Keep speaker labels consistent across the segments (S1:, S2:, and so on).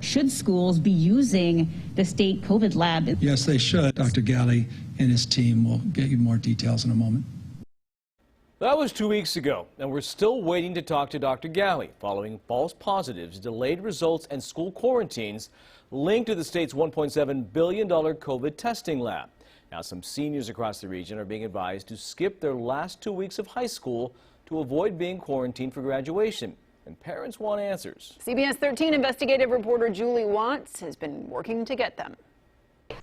S1: Should schools be using the state COVID lab?
S2: Yes, they should. Dr. Ghaly and his team will get you more details in a moment.
S3: That was 2 weeks ago, and we're still waiting to talk to Dr. Ghaly following false positives, delayed results, and school quarantines linked to the state's $1.7 billion COVID testing lab. Now, some seniors across the region are being advised to skip their last 2 weeks of high school to avoid being quarantined for graduation. And parents want answers.
S4: CBS 13 investigative reporter Julie Watts has been working to get them.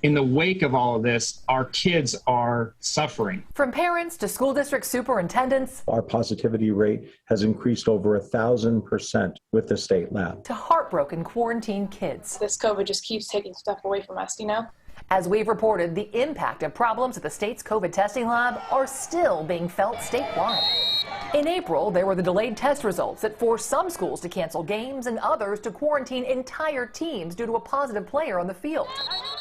S5: In the wake of all of this, our kids are suffering.
S6: From parents to school district superintendents.
S7: Our positivity rate has increased over 1,000% with the state lab.
S6: To heartbroken quarantine kids.
S8: This COVID just keeps taking stuff away from us, you know?
S6: As we've reported, the impact of problems at the state's COVID testing lab are still being felt statewide. In April, there were the delayed test results that forced some schools to cancel games and others to quarantine entire teams due to a positive player on the field.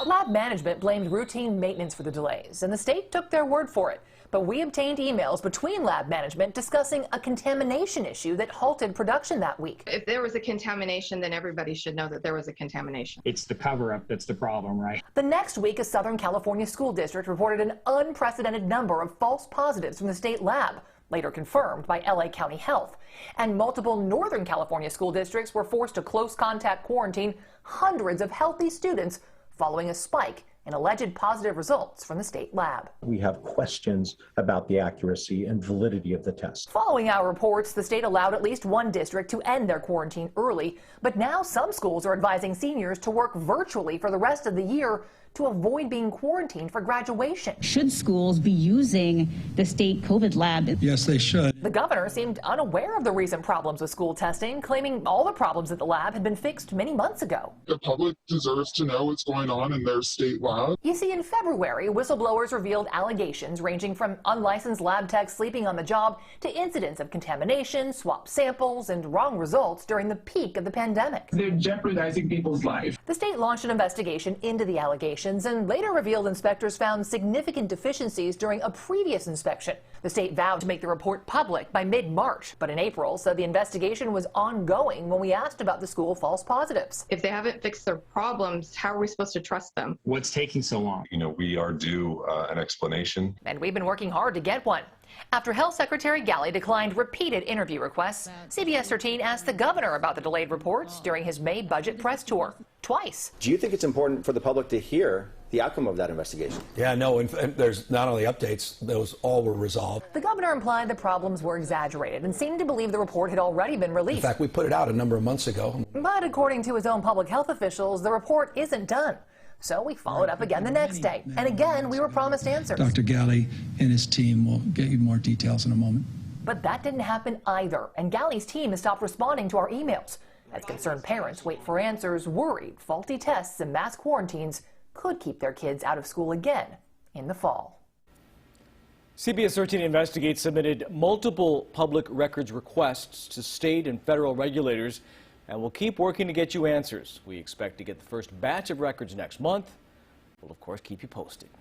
S6: Lab management blamed routine maintenance for the delays, and the state took their word for it. But we obtained emails between lab management discussing a contamination issue that halted production that week.
S9: If there was a contamination, then everybody should know that there was a contamination.
S5: It's the cover-up that's the problem, right?
S6: The next week, a Southern California school district reported an unprecedented number of false positives from the state lab, later confirmed by LA County Health. And multiple Northern California school districts were forced to close contact quarantine hundreds of healthy students following a spike in alleged positive results from the state lab.
S7: We have questions about the accuracy and validity of the test.
S6: Following our reports, the state allowed at least one district to end their quarantine early, but now some schools are advising seniors to work virtually for the rest of the year to avoid being quarantined for graduation.
S1: Should schools be using the state COVID lab?
S2: Yes, they should.
S6: The governor seemed unaware of the recent problems with school testing, claiming all the problems at the lab had been fixed many months ago.
S10: The public deserves to know what's going on in their state lab.
S6: You see, in February, whistleblowers revealed allegations ranging from unlicensed lab techs sleeping on the job to incidents of contamination, swapped samples, and wrong results during the peak of the pandemic.
S5: They're jeopardizing people's lives.
S6: The state launched an investigation into the allegations and later revealed inspectors found significant deficiencies during a previous inspection. The state vowed to make the report public by mid-March, but in April said the investigation was ongoing when we asked about the school false positives.
S9: If they haven't fixed their problems, how are we supposed to trust them?
S5: What's taking so long?
S11: You know, we are due an explanation.
S6: And we've been working hard to get one. After Health Secretary Ghaly declined repeated interview requests, CBS 13 asked the governor about the delayed reports during his May budget press tour. Twice.
S12: Do you think it's important for the public to hear the outcome of that investigation?
S13: Yeah, no, and there's not only updates, those all were resolved.
S6: The governor implied the problems were exaggerated and seemed to believe the report had already been released.
S13: In fact, we put it out a number of months ago.
S6: But according to his own public health officials, the report isn't done. So we followed up again the next day. And again, we were promised answers.
S2: Dr. Ghaly and his team will get you more details in a moment.
S6: But that didn't happen either. And Ghaly's team has stopped responding to our emails. As concerned parents wait for answers, worried faulty tests and mass quarantines could keep their kids out of school again in the fall.
S3: CBS 13 Investigates submitted multiple public records requests to state and federal regulators, and we'll keep working to get you answers. We expect to get the first batch of records next month. We'll, of course, keep you posted.